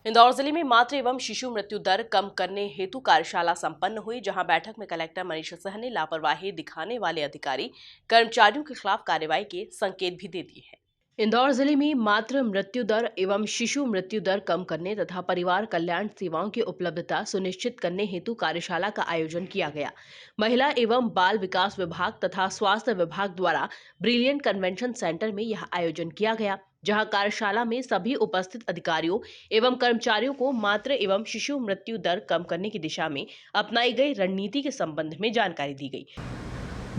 इंदौर जिले में मातृ एवं शिशु मृत्यु दर कम करने हेतु कार्यशाला संपन्न हुई, जहां बैठक में कलेक्टर मनीषा सिंह ने लापरवाही दिखाने वाले अधिकारी कर्मचारियों के खिलाफ कार्रवाई के संकेत भी दे दिए हैं। इंदौर जिले में मातृ मृत्यु दर एवं शिशु मृत्यु दर कम करने तथा परिवार कल्याण सेवाओं की उपलब्धता सुनिश्चित करने हेतु कार्यशाला का आयोजन किया गया। महिला एवं बाल विकास विभाग तथा स्वास्थ्य विभाग द्वारा ब्रिलियंट कन्वेंशन सेंटर में यह आयोजन किया गया, जहां कार्यशाला में सभी उपस्थित अधिकारियों एवं कर्मचारियों को मातृ एवं शिशु मृत्यु दर कम करने की दिशा में अपनाई गई रणनीति के संबंध में जानकारी दी गई।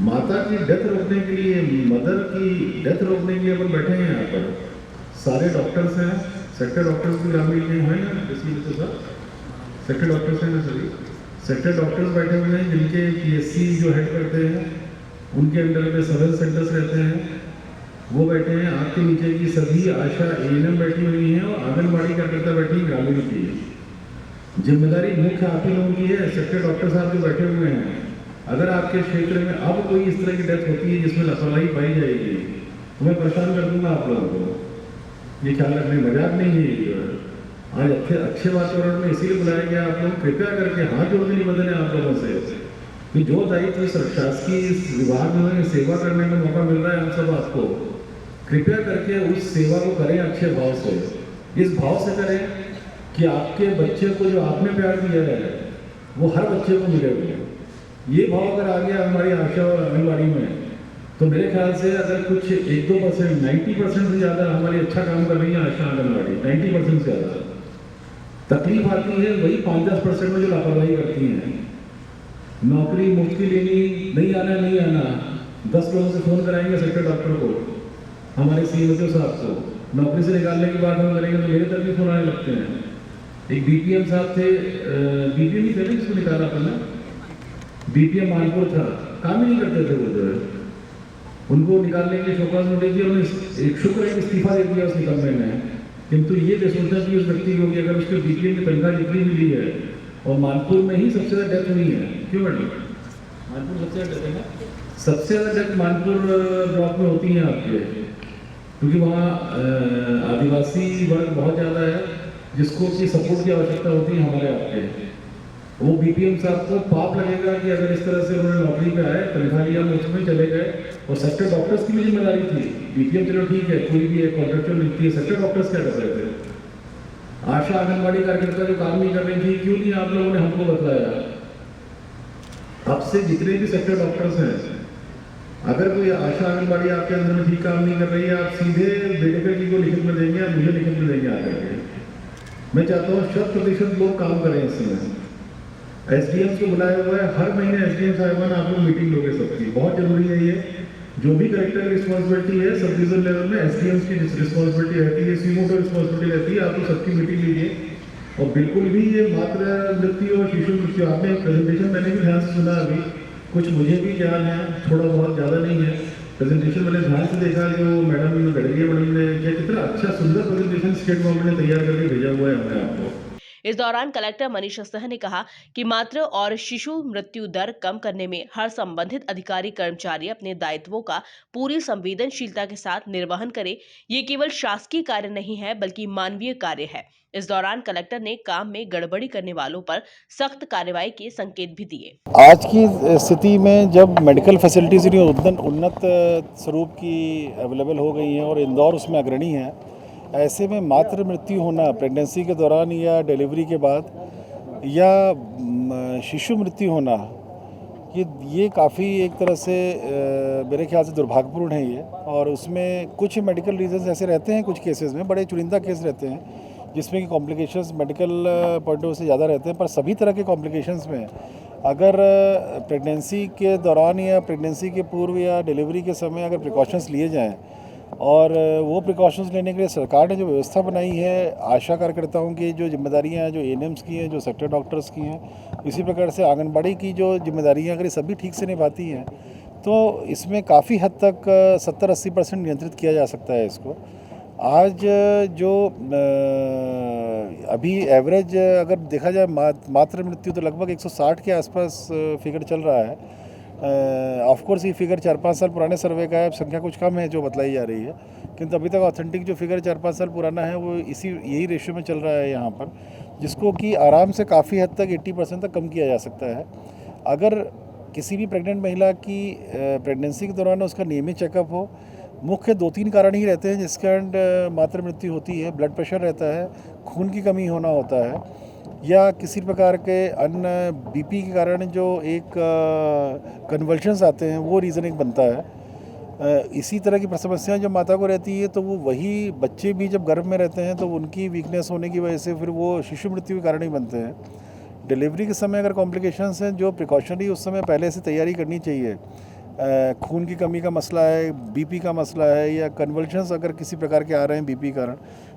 माता की डेथ रोकने के लिए, मदर की डेथ रोकने के लिए अपन बैठे हैं यहाँ पर। सारे डॉक्टर्स हैं, सेक्टर डॉक्टर्स भी ग्रामीण के हैं ना, जैसे सर सेक्टर डॉक्टर्स हैं ना, सभी सेक्टर डॉक्टर्स बैठे हुए हैं, जिनके पीएससी जो हेड करते हैं उनके अंडर में सर्वेलेंस सेंटर्स रहते हैं, वो बैठे हैं। आपके नीचे की सभी आशा एएनएम बैठी हुई हैं और आंगनबाड़ी कार्यकर्ता बैठी है ग्रामीण की। जिम्मेदारी मुख्य आप ही लोगों की है। सेक्टर डॉक्टर साहब जो बैठे हुए हैं, अगर आपके क्षेत्र में अब कोई इस तरह की डेथ होती है जिसमें लापरवाही पाई जाएगी तो मैं परेशान कर दूंगा आप लोगों को। ये ख्याल रखने मजाक नहीं है। ये आज अच्छे वातावरण में इसीलिए बुलाया गया आप लोग। कृपया करके हाथ जोड़ने की बदले आप लोगों से कि जो दायित्व शासकीय विभाग में सेवा करने का मौका मिल रहा है हम सब आपको, कृपया करके उस सेवा को करें अच्छे भाव से। इस भाव से करें कि आपके बच्चे को जो आपने प्यार दिया है वो हर बच्चे को मिले हुए। ये भाव अगर आ गया हमारी आशा और आंगनबाड़ी में, तो मेरे ख्याल से अगर कुछ 1-2%, 90% से ज़्यादा हमारी अच्छा काम कर रही है आशा आंगनबाड़ी, 90% से ज़्यादा। तकलीफ आती है वही 5-10% में जो लापरवाही करती हैं। नौकरी मुफ्त की लेनी, नहीं आना नहीं आना, 10 लोगों से फ़ोन कराएंगे सेक्टर डॉक्टर को, हमारे सीएमओ साहब को, नौकरी से निकालने की बात हम करेंगे तो मेरे तक भी फ़ोन आने लगते हैं। एक बीपीएम साहब थे, बीपीएम ही थे ना जिसको निकाला था ना, बीपीएम मानपुर था, काम ही नहीं करते थे वो जो है, उनको निकालने के लिए शोकाज नोटिस दिया, उन्होंने एक शुक्र है इस्तीफा दे दिया उस निकलने में। किंतु ये बेसोचना चाहिए उस व्यक्ति को कि अगर उसके बीपीएम की तनख्वाह जितनी मिली है और मानपुर में ही सबसे ज़्यादा डेथ हुई है, क्यों मैडम? मानपुर सबसे ज़्यादा डेथ है ना, सबसे ज़्यादा डेथ मानपुर ब्लॉक में होती हैं आपके, क्योंकि वहाँ आदिवासी वर्ग बहुत ज़्यादा है जिसको की सपोर्ट की आवश्यकता होती है हमारे आपके। वो बीपीएम साहब को पाप लगेगा कि अगर इस तरह से उन्होंने नौकरी पे आए, तनख्वाह लिया, मुफ्त में चले गए। और सेक्टर डॉक्टर्स की भी जिम्मेदारी थी। बीपीएम चलो ठीक है, कोई भी एक कॉन्ट्रेक्चुअल मिलती है, सेक्टर डॉक्टर्स क्या कर रहे थे? आशा आंगनबाड़ी कार्यकर्ता जो काम नहीं कर रही थी, क्यों नहीं आप लोगों ने हमको बताया? अब से जितने भी सेक्टर डॉक्टर्स हैं, अगर कोई आशा आंगनबाड़ी आपके अंदर में ठीक काम नहीं कर रही है, आप सीधे बेडेकर जी को लिखित में देंगे या मुझे लिखित में देंगे आकर के। मैं चाहता हूँ 100% लोग काम करें इस समय। एसडीएम को बुलाया हुआ है, हर महीने एसडीएम साहिबान आप लोग मीटिंग लोगे सबकी, बहुत जरूरी है ये। जो भी कलेक्टर की रिस्पॉन्सिबिलिटी है सब डिवीजन लेवल में एसडीएम की रिस्पॉन्सिबिलिटी रहती है, सीमो की रिस्पॉन्सिबिलिटी रहती है। आप लोग सबकी मीटिंग लीजिए और बिल्कुल भी ये मातृ मृत्यु और शिशु मृत्यु, आपने प्रेजेंटेशन मैंने भी ध्यान से सुना, अभी कुछ मुझे भी ज्ञान है, थोड़ा बहुत ज़्यादा नहीं है। प्रेजेंटेशन मैंने ध्यान से देखा, जो मैडम गडरिया मैडम ने क्या कितना अच्छा सुंदर प्रेजेंटेशन स्टेट गवर्नमेंट ने तैयार करके भेजा हुआ है हमें आपको। इस दौरान कलेक्टर मनीषा सिंह ने कहा कि मातृ और शिशु मृत्यु दर कम करने में हर संबंधित अधिकारी कर्मचारी अपने दायित्वों का पूरी संवेदनशीलता के साथ निर्वहन करे। ये केवल शासकीय कार्य नहीं है बल्कि मानवीय कार्य है। इस दौरान कलेक्टर ने काम में गड़बड़ी करने वालों पर सख्त कार्रवाई के संकेत भी दिए। आज की स्थिति में जब मेडिकल फैसिलिटीज उन्नत स्वरूप की अवेलेबल हो गई हैं और इंदौर उसमें अग्रणी है, ऐसे में मातृ मृत्यु होना प्रेगनेंसी के दौरान या डिलीवरी के बाद या शिशु मृत्यु होना, ये काफ़ी एक तरह से मेरे ख्याल से दुर्भाग्यपूर्ण है ये। और उसमें कुछ मेडिकल रीजंस ऐसे रहते हैं, कुछ केसेस में बड़े चुनिंदा केस रहते हैं जिसमें कि complications medical point of view से ज़्यादा रहते हैं। पर सभी तरह के कॉम्प्लिकेशंस में अगर प्रेगनेंसी के दौरान या प्रेगनेंसी के पूर्व या डिलीवरी के समय अगर प्रिकॉशंस लिए जाएँ, और वो प्रिकॉशंस लेने के लिए सरकार ने जो व्यवस्था बनाई है, आशा कार्यकर्ताओं की जो जिम्मेदारियां हैं, जो एएनएम्स की हैं, जो सेक्टर डॉक्टर्स की हैं, इसी प्रकार से आंगनबाड़ी की जो जिम्मेदारियां अगर ये सभी ठीक से निभाती हैं तो इसमें काफ़ी हद तक 70-80% नियंत्रित किया जा सकता है इसको। आज जो अभी एवरेज अगर देखा जाए मातृ मृत्यु तो लगभग 160 के आसपास फिगर चल रहा है। ऑफ कोर्स ये फिगर 4-5 साल पुराने सर्वे का है, अब संख्या कुछ कम है जो बतलाई जा रही है, किंतु अभी तक ऑथेंटिक जो फिगर 4-5 साल पुराना है वो यही रेशियो में चल रहा है यहाँ पर, जिसको कि आराम से काफ़ी हद तक 80% तक कम किया जा सकता है अगर किसी भी प्रेग्नेंट महिला की प्रेगनेंसी के दौरान उसका नियमित चेकअप हो। मुख्य 2-3 कारण ही रहते हैं जिसके कारण मातृ मृत्यु होती है। ब्लड प्रेशर रहता है, खून की कमी होना होता है, या किसी प्रकार के अन्य बीपी के कारण जो एक कन्वल्शंस आते हैं वो रीज़न एक बनता है। इसी तरह की समस्याएं जब माता को रहती है तो वो वही बच्चे भी जब गर्भ में रहते हैं तो उनकी वीकनेस होने की वजह से फिर वो शिशु मृत्यु के कारण ही बनते हैं। डिलीवरी के समय अगर कॉम्प्लिकेशंस हैं, जो प्रिकॉशनरी उस समय पहले से तैयारी करनी चाहिए, खून की कमी का मसला है, बीपी का मसला है, या कन्वल्शंस अगर किसी प्रकार के आ रहे हैं बीपी कारण,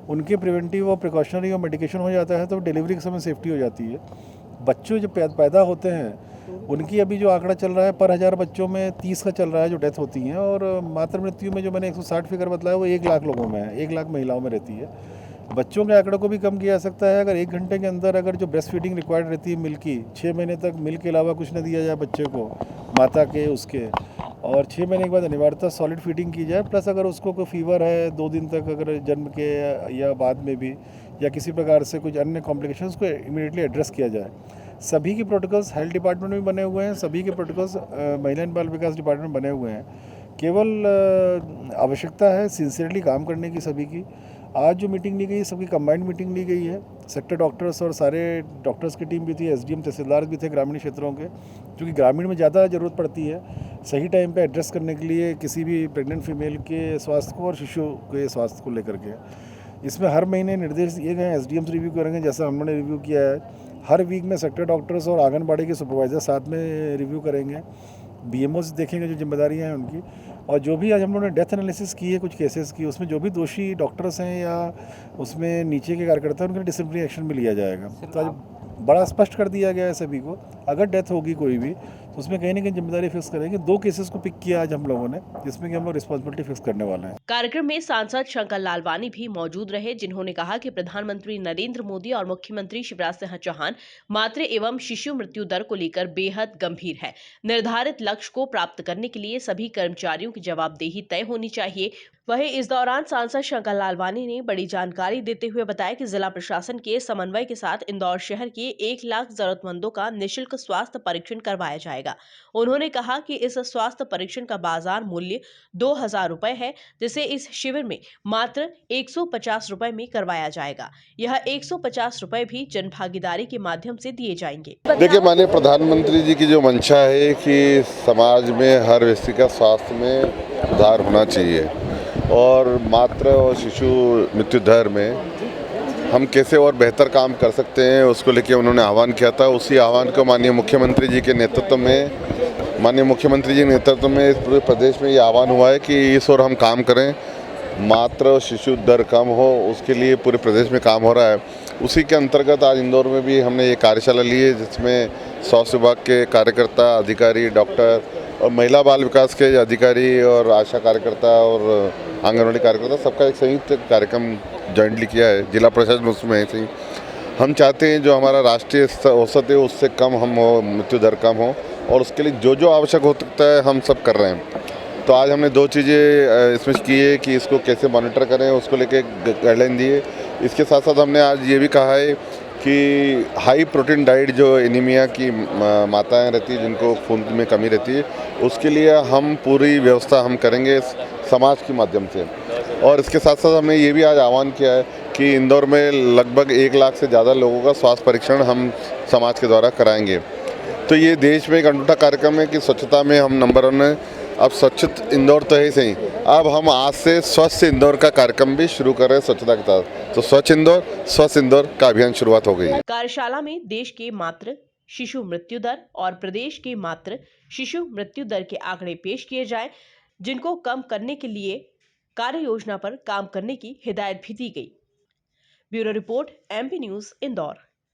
उनके प्रिवेंटिव और प्रिकॉशनरी और मेडिकेशन हो जाता है तो डिलीवरी के समय सेफ्टी हो जाती है। बच्चों जब पैदा होते हैं उनकी अभी जो आंकड़ा चल रहा है पर 1000 बच्चों में 30 का चल रहा है जो डेथ होती हैं, और मातृ मृत्यु में जो मैंने 160 फिगर बताया वो 1 लाख लोगों में है, 1 लाख महिलाओं में रहती है। बच्चों के आंकड़ों को भी कम किया जा सकता है अगर 1 घंटे के अंदर अगर जो ब्रेस्ट फीडिंग रिक्वायर्ड रहती है मिल्क की, 6 महीने तक मिल्क के अलावा कुछ न दिया जाए बच्चे को, माता के उसके, और 6 महीने के बाद अनिवार्यतः सॉलिड फीडिंग की जाए, प्लस अगर उसको कोई फीवर है 2 दिन तक अगर जन्म के या बाद में भी, या किसी प्रकार से कुछ अन्य कॉम्प्लिकेशंस को इमीडिएटली एड्रेस किया जाए। सभी के प्रोटोकॉल्स हेल्थ डिपार्टमेंट में बने हुए हैं, सभी के प्रोटोकॉल्स महिला एंड बाल विकास डिपार्टमेंट में बने हुए हैं। केवल आवश्यकता है सिंसियरली काम करने की सभी की। आज जो मीटिंग ली गई सबकी कंबाइंड मीटिंग ली गई है, सेक्टर डॉक्टर्स और सारे डॉक्टर्स की टीम भी थी, एसडीएम तहसीलदार भी थे ग्रामीण क्षेत्रों के, क्योंकि ग्रामीण में ज़्यादा ज़रूरत पड़ती है सही टाइम पे एड्रेस करने के लिए किसी भी प्रेग्नेंट फीमेल के स्वास्थ्य को और शिशु के स्वास्थ्य को लेकर के। इसमें हर महीने निर्देश दिए गए हैं, एसडीएम्स रिव्यू करेंगे जैसा हमने रिव्यू किया है। हर वीक में सेक्टर डॉक्टर्स और आंगनबाड़ी के सुपरवाइजर साथ में रिव्यू करेंगे, बीएमओज देखेंगे जो जिम्मेदारियां हैं उनकी, और जो भी आज हम लोगों ने डेथ एनालिसिस की है कुछ केसेस की, उसमें जो भी दोषी डॉक्टर्स हैं या उसमें नीचे के कार्यकर्ता हैं उनके लिए डिसिप्लिनरी एक्शन भी लिया जाएगा। तो आज बड़ा स्पष्ट कर दिया गया है सभी को, अगर डेथ होगी कोई भी तो उसमें कहीं ना कहीं जिम्मेदारी फिक्स करेंगे। 2 केसेस को पिक किया आज हम लोगों ने, जिसमें कि हम लोग रिस्पॉन्सिबिलिटी फिक्स करने वाले हैं। कार्यक्रम में सांसद शंकर लालवानी भी मौजूद रहे, जिन्होंने कहा कि प्रधानमंत्री नरेंद्र मोदी और मुख्यमंत्री शिवराज सिंह चौहान मातृ एवं शिशु मृत्यु दर को लेकर बेहद गंभीर है। निर्धारित लक्ष्य को प्राप्त करने के लिए सभी कर्मचारियों की जवाबदेही तय होनी चाहिए। वहीं इस दौरान सांसद शंकर लालवानी ने बड़ी जानकारी देते हुए बताया कि जिला प्रशासन के समन्वय के साथ इंदौर शहर के 1 लाख जरूरतमंदों का निःशुल्क स्वास्थ्य परीक्षण करवाया जाएगा। उन्होंने कहा कि इस स्वास्थ्य परीक्षण का बाजार मूल्य 2000 रुपए है, जिसे इस शिविर में मात्र 150 रुपए में करवाया जाएगा। यह 150 रुपए भी जन भागीदारी के माध्यम से दिए जाएंगे। देखिए, माननीय प्रधानमंत्री जी की जो मंशा है कि समाज में हर व्यक्ति का स्वास्थ्य में सुधार होना चाहिए, और मातृ और शिशु मृत्यु दर में हम कैसे और बेहतर काम कर सकते हैं उसको लेके उन्होंने आह्वान किया था। उसी आह्वान को माननीय मुख्यमंत्री जी के नेतृत्व में इस पूरे प्रदेश में ये आह्वान हुआ है कि इस ओर हम काम करें, मातृ और शिशु दर कम हो, उसके लिए पूरे प्रदेश में काम हो रहा है। उसी के अंतर्गत आज इंदौर में भी हमने ये कार्यशाला ली है, जिसमें स्वास्थ्य विभाग के कार्यकर्ता, अधिकारी, डॉक्टर और महिला बाल विकास के अधिकारी और आशा कार्यकर्ता और आंगनबाड़ी कार्यकर्ता सबका एक संयुक्त कार्यक्रम जॉइंटली किया है। जिला प्रशासन उसमें है सही। हम चाहते हैं जो हमारा राष्ट्रीय औसत है उससे कम हम हो, मृत्यु दर कम हो, और उसके लिए जो जो आवश्यक हो सकता है हम सब कर रहे हैं। तो आज हमने 2 चीज़ें इसमें की है कि इसको कैसे मॉनिटर करें, उसको लेके गाइडलाइन दी है। इसके साथ साथ हमने आज ये भी कहा है कि हाई प्रोटीन डाइट जो एनीमिया की माताएं रहती है, जिनको खून में कमी रहती है, उसके लिए हम पूरी व्यवस्था हम करेंगे समाज के माध्यम से। और इसके साथ साथ हमने ये भी आज आह्वान किया है कि इंदौर में लगभग 1 लाख से ज़्यादा लोगों का स्वास्थ्य परीक्षण हम समाज के द्वारा कराएंगे। तो ये देश में एक अनूठा कार्यक्रम है कि स्वच्छता में हम नंबर 1 है। अब स्वच्छ इंदौर तो है सही, अब हम आज से स्वस्थ इंदौर का कार्यक्रम भी शुरू कर रहे हैं स्वच्छता के साथ। तो स्वच्छ इंदौर, स्वस्थ इंदौर का अभियान शुरुआत हो गई है। कार्यशाला में देश के मातृ शिशु मृत्यु दर और प्रदेश के मातृ शिशु मृत्यु दर के आंकड़े पेश किए जाए, जिनको कम करने के लिए कार्य योजना पर काम करने की हिदायत भी दी गई। Bureau report, MP news, Indore.